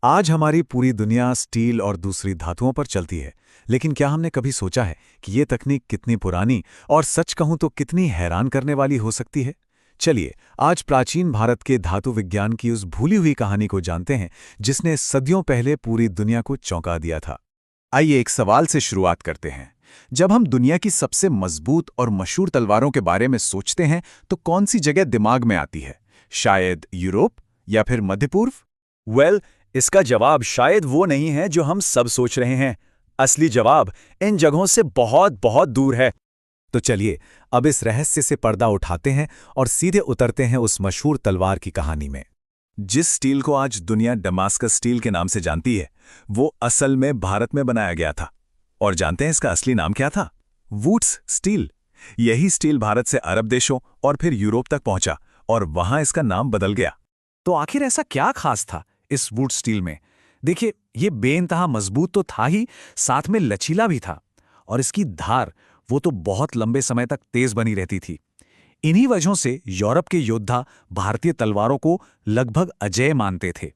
आज हमारी पूरी दुनिया स्टील और दूसरी धातुओं पर चलती है, लेकिन क्या हमने कभी सोचा है कि ये तकनीक कितनी पुरानी और सच कहूं तो कितनी हैरान करने वाली हो सकती है? चलिए, आज प्राचीन भारत के धातु विज्ञान की उस भूली हुई कहानी को जानते हैं, जिसने सदियों पहले पूरी दुनिया को चौंका दिया था। आइए एक सवाल से शुरुआत करते हैं। जब हम दुनिया की सबसे मजबूत और मशहूर तलवारों के बारे में सोचते हैं, तो कौन सी जगह दिमाग में आती है? शायद यूरोप या फिर मध्य पूर्व? इसका जवाब शायद वो नहीं है जो हम सब सोच रहे हैं। असली जवाब इन जगहों से बहुत बहुत दूर है। तो चलिए, अब इस रहस्य से पर्दा उठाते हैं और सीधे उतरते हैं उस मशहूर तलवार की कहानी में। जिस स्टील को आज दुनिया डमास्कस स्टील के नाम से जानती है, वो असल में भारत में बनाया गया था। और जानते हैं इसका असली नाम क्या था? Wootz steel. यही स्टील भारत से अरब देशों और फिर यूरोप तक पहुंचा और वहां इसका नाम बदल गया। तो आखिर ऐसा क्या खास था इस वुड स्टील में? देखिए, ये बेइंतहा मजबूत तो था ही, साथ में लचीला भी था। और इसकी धार वो तो बहुत लंबे समय तक तेज बनी रहती थी। इन्हीं वजहों से यूरोप के योद्धा भारतीय तलवारों को लगभग अजेय मानते थे।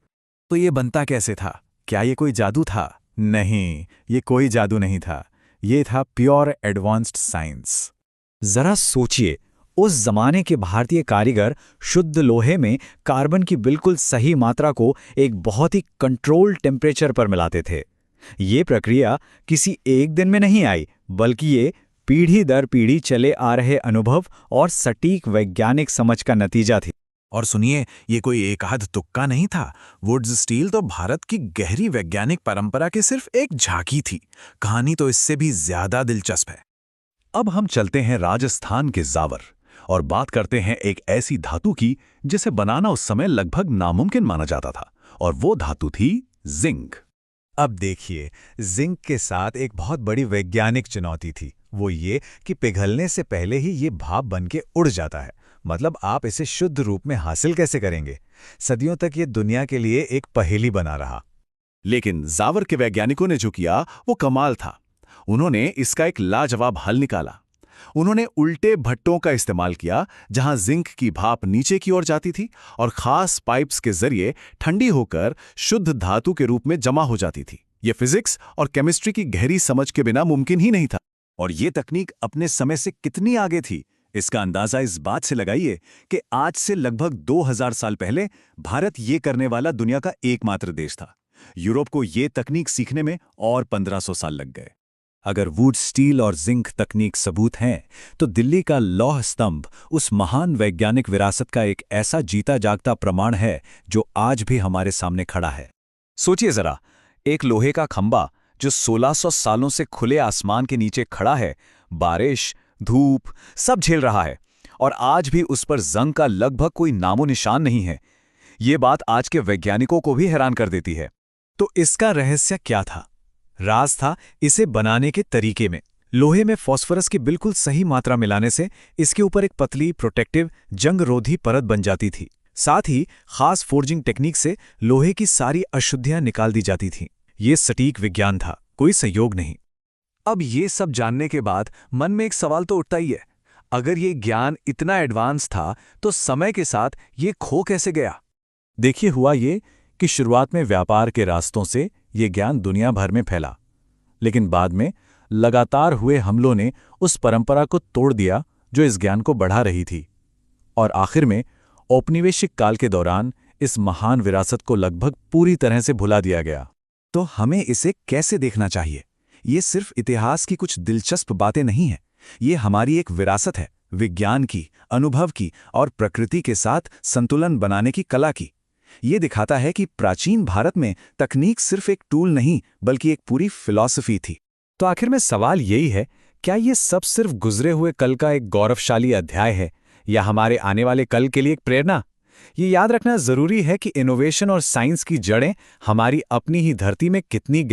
तो ये बनता कैसे था? क्या ये कोई जादू था? नहीं, ये कोई जादू नहीं था। ये था प्योर एडवांस्ड साइंस। जरा सोचिए, उस जमाने के भारतीय कारीगर शुद्ध लोहे में कार्बन की बिल्कुल सही मात्रा को एक बहुत ही कंट्रोल्ड टेम्परेचर पर मिलाते थे। ये प्रक्रिया किसी एक दिन में नहीं आई, बल्कि ये पीढ़ी दर पीढ़ी चले आ रहे अनुभव और सटीक वैज्ञानिक समझ का नतीजा थी। और सुनिए, ये कोई एकाध तुक्का नहीं था। वुड्स स्टील तो भारत की गहरी वैज्ञानिक परंपरा की सिर्फ एक झांकी थी। कहानी तो इससे भी ज्यादा दिलचस्प है। अब हम चलते हैं राजस्थान के जावर और बात करते हैं एक ऐसी धातु की जिसे बनाना उस समय लगभग नामुमकिन माना जाता था, और वो धातु थी जिंक। अब देखिए, जिंक के साथ एक बहुत बड़ी वैज्ञानिक चुनौती थी। वो ये कि पिघलने से पहले ही ये भाप बन के उड़ जाता है। मतलब आप इसे शुद्ध रूप में हासिल कैसे करेंगे? सदियों तक ये दुनिया के लिए एक पहेली बना रहा। लेकिन जावर के वैज्ञानिकों ने जो किया वो कमाल था। उन्होंने इसका एक लाजवाब हल निकाला। उन्होंने उल्टे भट्टों का इस्तेमाल किया, जहां जिंक की भाप नीचे की ओर जाती थी और खास पाइप्स के जरिए ठंडी होकर शुद्ध धातु के रूप में जमा हो जाती थी। ये फिजिक्स और केमिस्ट्री की गहरी समझ के बिना मुमकिन ही नहीं था। और ये तकनीक अपने समय से कितनी आगे थी, इसका अंदाजा इस बात से लगाइए कि आज से लगभग 2000 साल पहले भारत ये करने वाला दुनिया का एकमात्र देश था। यूरोप को ये तकनीक सीखने में और 1500 साल लग गए। अगर वुड स्टील और जिंक तकनीक सबूत हैं, तो दिल्ली का लौह स्तंभ उस महान वैज्ञानिक विरासत का एक ऐसा जीता जागता प्रमाण है जो आज भी हमारे सामने खड़ा है। सोचिए जरा, एक लोहे का खंबा जो 1600 सालों से खुले आसमान के नीचे खड़ा है, बारिश, धूप सब झेल रहा है, और आज भी उस पर जंग का लगभग कोई नामो निशान नहीं है। ये बात आज के वैज्ञानिकों को भी हैरान कर देती है। तो इसका रहस्य क्या था? राज था इसे बनाने के तरीके में। लोहे में फास्फोरस की बिल्कुल सही मात्रा मिलाने से इसके ऊपर एक पतली प्रोटेक्टिव जंग-रोधी परत बन जाती थी। साथ ही खास फोर्जिंग टेक्निक से लोहे की सारी अशुद्धियां निकाल दी जाती थीं। ये सटीक विज्ञान था, कोई संयोग नहीं। अब ये सब जानने के बाद मन में एक सवाल तो उठता ही है। अगर ये ज्ञान इतना एडवांस था, तो समय के साथ ये खो कैसे गया? देखिए, हुआ ये कि शुरुआत में व्यापार के रास्तों से ये ज्ञान दुनिया भर में फैला, लेकिन बाद में लगातार हुए हमलों ने उस परंपरा को तोड़ दिया जो इस ज्ञान को बढ़ा रही थी। और आखिर में औपनिवेशिक काल के दौरान इस महान विरासत को लगभग पूरी तरह से भुला दिया गया। तो हमें इसे कैसे देखना चाहिए? ये सिर्फ इतिहास की कुछ दिलचस्प बातें नहीं हैं। ये हमारी एक विरासत है, विज्ञान की, अनुभव की और प्रकृति के साथ संतुलन बनाने की कला की। ये दिखाता है कि प्राचीन भारत में तकनीक सिर्फ एक टूल नहीं, बल्कि एक पूरी फिलॉसफी थी। तो आखिर में सवाल यही है, क्या ये सब सिर्फ गुजरे हुए कल का एक गौरवशाली अध्याय है, या हमारे आने वाले कल के लिए एक प्रेरणा? ये याद रखना जरूरी है कि इनोवेशन और साइंस की जड़ें हमारी अपनी ही धरती में कितनी